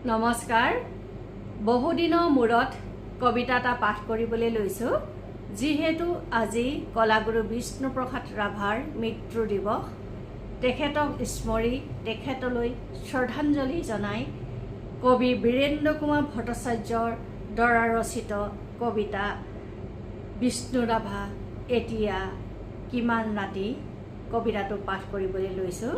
নমস্কাৰ বহুদিনৰ মূৰত কবিতা এটা পাঠ কৰিবলৈ লৈছো যিহেতু আজি কলাগুৰু বিষ্ণুপ্ৰসাদ ৰাভাৰ মৃত্যু দিৱস তেখেতক স্মৰি তেখেতলৈ শ্ৰদ্ধাঞ্জলি জনাই কবি বীৰেন্দ্ৰ কুমাৰ ভট্টাচাৰ্যৰ দ্বাৰা ৰচিত কবিতা বিষ্ণু ৰাভা এতিয়া কিমান ৰাতি কবিতাটো পাঠ কৰিবলৈ লৈছো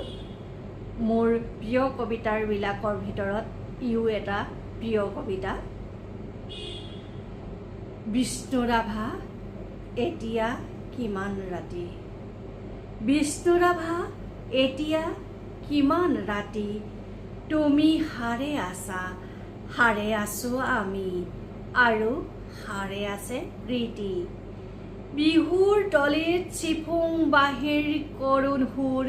মোৰ প্ৰিয় কবিতাৰ বিলাকৰ ভিতৰত ইউ এটা প্ৰিয় কবিতা বিষ্ণু ৰাভা এতিয়া কিমান ৰাতি বিষ্ণু ৰাভা এতিয়া কিমান ৰাতি তুমি হাৰে আছো আমি আৰু হাৰে আছে প্ৰীতি বিহুৰ তলিত চিফুং বাহিৰ কৰুণ সুৰ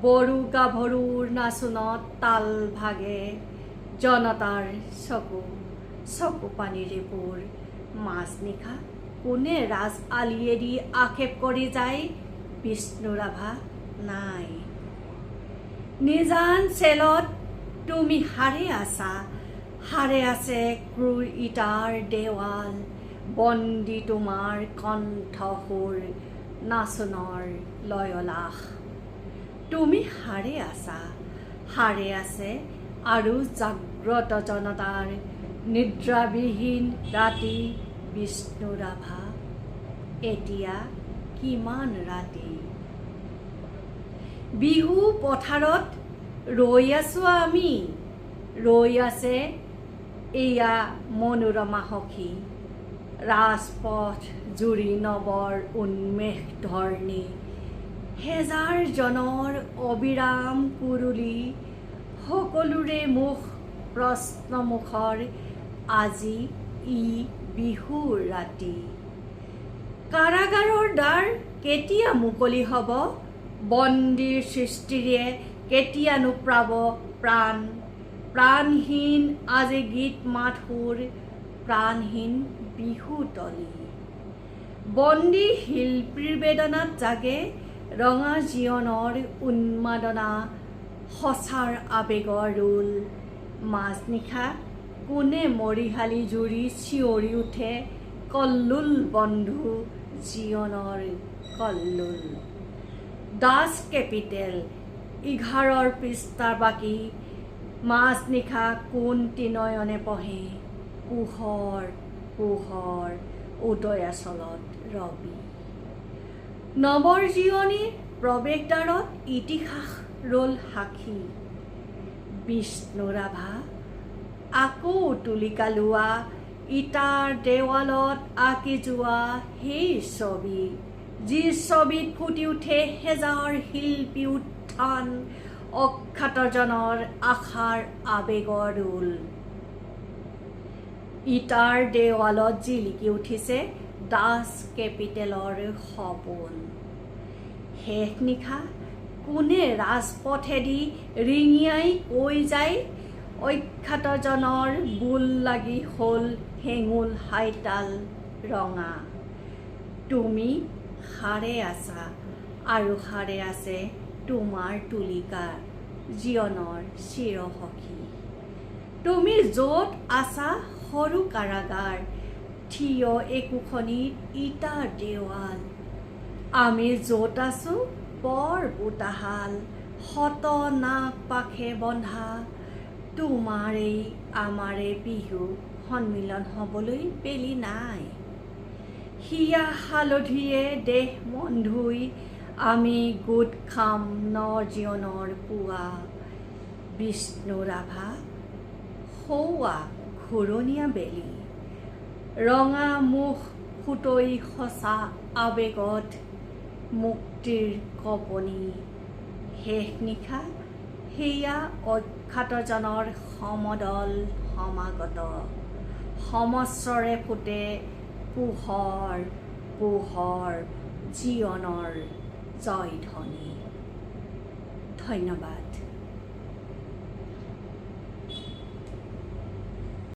বড়ো গাভৰুৰ নাচনত তাল ভাগে জনতাৰ চকু পানীৰে পোৰ মাজনিশা কোনে ৰাজ আলিয়েদি আক্ষেপ কৰি যায় বিষ্ণু ৰাভা নাই নিজান চেলত তুমি হাৰে আছে ক্ৰুৰ ইটাৰ দেৱাল বন্দী তোমাৰ কণ্ঠসুৰ নাচনৰ লয়লাস তুমি হাৰে আছে আৰু জাগ্ৰত জনতাৰ নিদ্ৰাবিহীন ৰাতি বিষ্ণু ৰাভা এতিয়া কিমান ৰাতি বিহু পথাৰত ৰৈ আছো আমি ৰৈ আছে এয়া মনোৰমা সখী ৰাজপথ জুৰি নবৰ উন্মেষ ধৰ্ণী হেজাৰ জনৰ অবিৰাম কুৰুলি সকলোৰে মুখ প্ৰশ্নমুখৰ আজি ই বিহুৰ ৰাতি কাৰাগাৰৰ দ্বাৰ কেতিয়া মুকলি হ'ব বন্দীৰ সৃষ্টিৰে কেতিয়া নুপ্ৰাব প্ৰাণহীন আজি গীত মাত সুৰ প্ৰাণহীন বিহুতলী বন্দী শিল্পীৰ বেদনাত জাগে ৰঙা জীৱনৰ উন্মাদনা সঁচাৰ আবেগৰ ৰোল মাজনিশা কোনে মৰিশালী জুৰি চিঞৰি উঠে কল্লোল বন্ধু জীৱনৰ কল্লোল দাস কেপিটেল 11 পৃষ্ঠাৰ বাকী মাজনিশা কোন তিনয়নে পঢ়ে পোহৰ উদয়াচলত ৰবি নৱৰ জীয়নীৰ প্ৰৱেশদ্বাৰত ইতিহাস ৰল সাক্ষী বিষ্ণু ৰাভা আকৌ তুলিকা লোৱা ইটাৰ দেৱালত আঁকি যোৱা সেই ছবি যি ছবিত ফুটি উঠে হেজাৰ শিল্পী উত্থান অখ্যাতজনৰ আশাৰ আবেগৰ ৰোল ইটাৰ দেৱালত জিলিকি উঠিছে দাস কেপিটেলৰ সপোন শেষ নিশা কোনে ৰাজপথেদি ৰিঙিয়াই কৈ যায় অখ্যাতজনৰ বুল লাগি হ'ল হেঙুল হাইতাল ৰঙা তুমি হাৰে আছা আৰু হাৰে আছে তোমাৰ তুলিকা জীৱনৰ চিৰসখী তুমি য'ত আছা সৰু কাৰাগাৰ থিয় একোখনিত ইটা দেৱাল আমি য'ত আছো বৰ পোতাহাল শত নাক পাখে বন্ধা তোমাৰেই আমাৰে বিহু সন্মিলন হ'বলৈ বেলি নাই হিয়া হালধিয়ে দেহ মন ধুই আমি গোট খাম নজীয়নৰ পুৱা বিষ্ণু ৰাভা সৌৱা ঘূৰণীয়া বেলি ৰঙা মুখ ফুটই সঁচা আবেগত মুক্তিৰ কপনি শেষ নিশা সেয়া অখ্যাতজনৰ সমদল সমাগত সমস্বৰে ফুটে পোহৰ জীৱনৰ জয়ধ্বনি ধন্যবাদ।